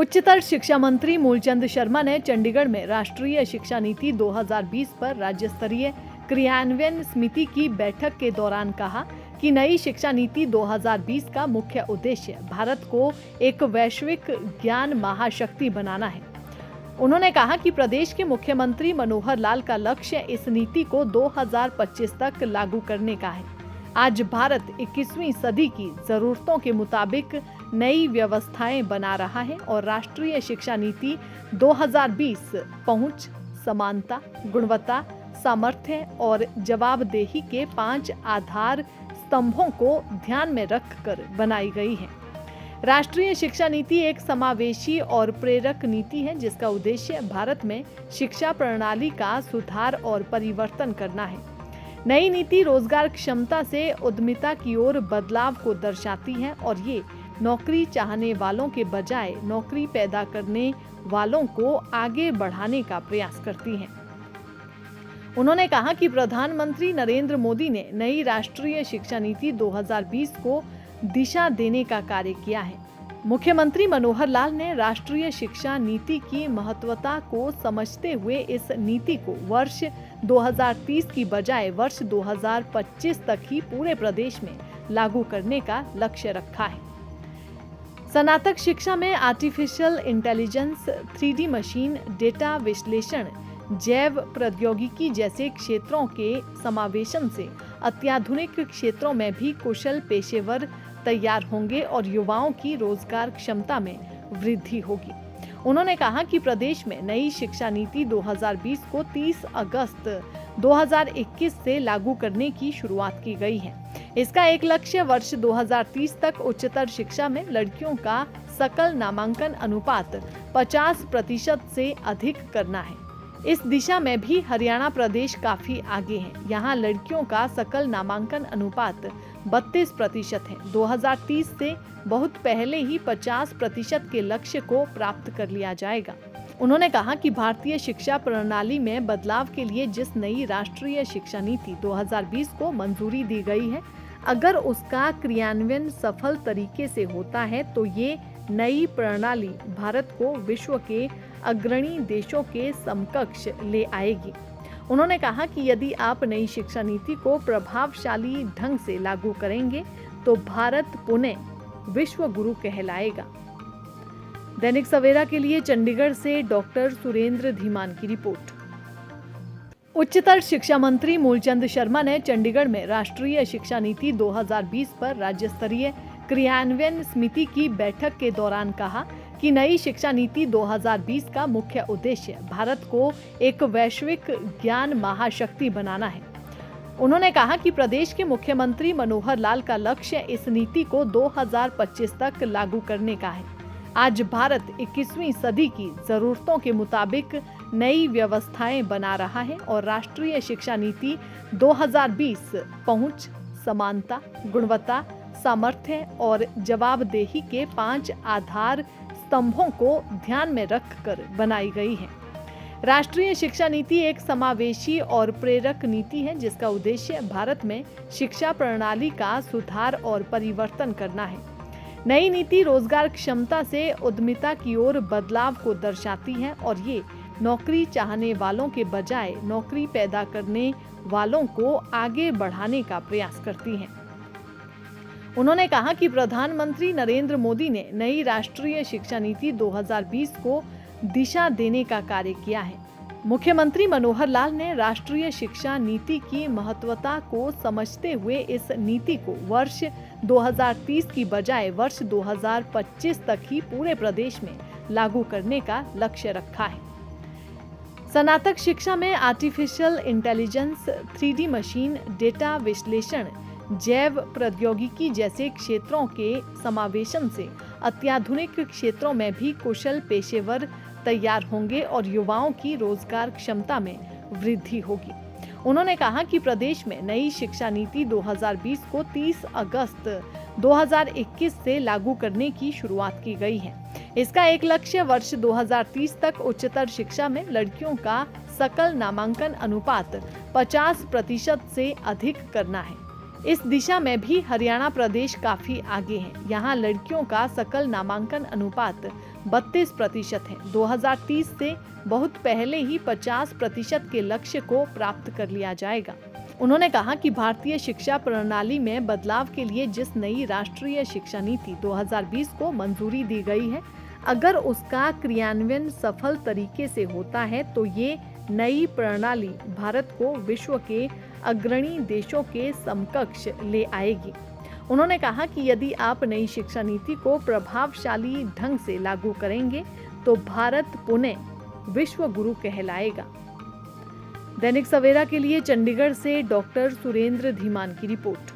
उच्चतर शिक्षा मंत्री मूलचंद शर्मा ने चंडीगढ़ में राष्ट्रीय शिक्षा नीति 2020 पर राज्य स्तरीय क्रियान्वयन समिति की बैठक के दौरान कहा कि नई शिक्षा नीति 2020 का मुख्य उद्देश्य भारत को एक वैश्विक ज्ञान महाशक्ति बनाना है। उन्होंने कहा कि प्रदेश के मुख्यमंत्री मनोहर लाल का लक्ष्य इस नीति को 2025 तक लागू करने का है। आज भारत 21वीं सदी की जरूरतों के मुताबिक नई व्यवस्थाएं बना रहा है और राष्ट्रीय शिक्षा नीति 2020 पहुंच, समानता, गुणवत्ता, सामर्थ्य और जवाबदेही के 5 आधार स्तंभों को ध्यान में रखकर बनाई गई है। राष्ट्रीय शिक्षा नीति एक समावेशी और प्रेरक नीति है जिसका उद्देश्य भारत में शिक्षा प्रणाली का सुधार और परिवर्तन करना है। नई नीति रोजगार क्षमता से उद्यमिता की ओर बदलाव को दर्शाती है और ये नौकरी चाहने वालों के बजाय नौकरी पैदा करने वालों को आगे बढ़ाने का प्रयास करती है। उन्होंने कहा कि प्रधानमंत्री नरेंद्र मोदी ने नई राष्ट्रीय शिक्षा नीति 2020 को दिशा देने का कार्य किया है। मुख्यमंत्री मनोहर लाल ने राष्ट्रीय शिक्षा नीति की महत्वता को समझते हुए इस नीति को वर्ष 2030 की बजाय वर्ष 2025 तक ही पूरे प्रदेश में लागू करने का लक्ष्य रखा है। स्नातक शिक्षा में artificial intelligence, 3D machine, data विश्लेषण, जैव प्रौद्योगिकी जैसे क्षेत्रों के समावेशन से अत्याधुनिक क्षेत्रों में भी कुशल पेशेवर तैयार होंगे और युवाओं की रोजगार क्षमता में वृद्धि होगी। उन्होंने कहा कि प्रदेश में नई शिक्षा नीति 2020 को 30 अगस्त 2021 से लागू करने की शुरुआत की गई है। इसका एक लक्ष्य वर्ष 2030 तक उच्चतर शिक्षा में लड़कियों का सकल नामांकन अनुपात 50% से अधिक करना है। इस दिशा में भी हरियाणा प्रदेश काफी आगे है। यहाँ लड़कियों का सकल नामांकन अनुपात 32% है। 2030 से बहुत पहले ही 50% के लक्ष्य को प्राप्त कर लिया जाएगा। उन्होंने कहा कि भारतीय शिक्षा प्रणाली में बदलाव के लिए जिस नई राष्ट्रीय शिक्षा नीति 2020 को मंजूरी दी गई है, अगर उसका क्रियान्वयन सफल तरीके से होता है तो ये नई प्रणाली भारत को विश्व के अग्रणी देशों के समकक्ष ले आएगी। उन्होंने कहा कि यदि आप नई शिक्षा नीति को प्रभावशाली ढंग से लागू करेंगे तो भारत पुनः विश्व गुरु कहलाएगा। दैनिक सवेरा के लिए चंडीगढ़ से डॉक्टर सुरेंद्र धीमान की रिपोर्ट। उच्चतर शिक्षा मंत्री मूलचंद शर्मा ने चंडीगढ़ में राष्ट्रीय शिक्षा नीति 2020 पर राज्य स्तरीय क्रियान्वयन समिति की बैठक के दौरान कहा कि नई शिक्षा नीति 2020 का मुख्य उद्देश्य भारत को एक वैश्विक ज्ञान महाशक्ति बनाना है। उन्होंने कहा कि प्रदेश के मुख्यमंत्री मनोहर लाल का लक्ष्य इस नीति को 2025 तक लागू करने का है। आज भारत 21वीं सदी की जरूरतों के मुताबिक नई व्यवस्थाएं बना रहा है और राष्ट्रीय शिक्षा नीति 2020 पहुंच, समानता, गुणवत्ता, सामर्थ्य और जवाबदेही के 5 आधार स्तंभों को ध्यान में रखकर बनाई गई है। राष्ट्रीय शिक्षा नीति एक समावेशी और प्रेरक नीति है जिसका उद्देश्य भारत में शिक्षा प्रणाली का सुधार और परिवर्तन करना है। नई नीति रोजगार क्षमता से उद्यमिता की ओर बदलाव को दर्शाती है और ये नौकरी चाहने वालों के बजाय नौकरी पैदा करने वालों को आगे बढ़ाने का प्रयास करती है। उन्होंने कहा कि प्रधानमंत्री नरेंद्र मोदी ने नई राष्ट्रीय शिक्षा नीति 2020 को दिशा देने का कार्य किया है। मुख्यमंत्री मनोहर लाल ने राष्ट्रीय शिक्षा नीति की महत्वता को समझते हुए इस नीति को वर्ष 2030 की बजाय वर्ष 2025 तक ही पूरे प्रदेश में लागू करने का लक्ष्य रखा है। स्नातक शिक्षा में artificial intelligence, 3D machine, data विश्लेषण, जैव प्रौद्योगिकी जैसे क्षेत्रों के समावेशन से अत्याधुनिक क्षेत्रों में भी कुशल पेशेवर तैयार होंगे और युवाओं की रोजगार क्षमता में वृद्धि होगी। उन्होंने कहा कि प्रदेश में नई शिक्षा नीति 2020 को 30 अगस्त 2021 से लागू करने की शुरुआत की गई है। इसका एक लक्ष्य वर्ष 2030 तक उच्चतर शिक्षा में लड़कियों का सकल नामांकन अनुपात 50% से अधिक करना है। इस दिशा में भी हरियाणा प्रदेश काफी आगे है। यहाँ लड़कियों का सकल नामांकन अनुपात 32% है। 2030 से बहुत पहले ही 50% के लक्ष्य को प्राप्त कर लिया जाएगा। उन्होंने कहा कि भारतीय शिक्षा प्रणाली में बदलाव के लिए जिस नई राष्ट्रीय शिक्षा नीति 2020 को मंजूरी दी गई है, अगर उसका क्रियान्वयन सफल तरीके से होता है तो ये नई प्रणाली भारत को विश्व के अग्रणी देशों के समकक्ष ले आएगी। उन्होंने कहा कि यदि आप नई शिक्षा नीति को प्रभावशाली ढंग से लागू करेंगे तो भारत पुनः विश्व गुरु कहलाएगा। दैनिक सवेरा के लिए चंडीगढ़ से डॉक्टर सुरेंद्र धीमान की रिपोर्ट।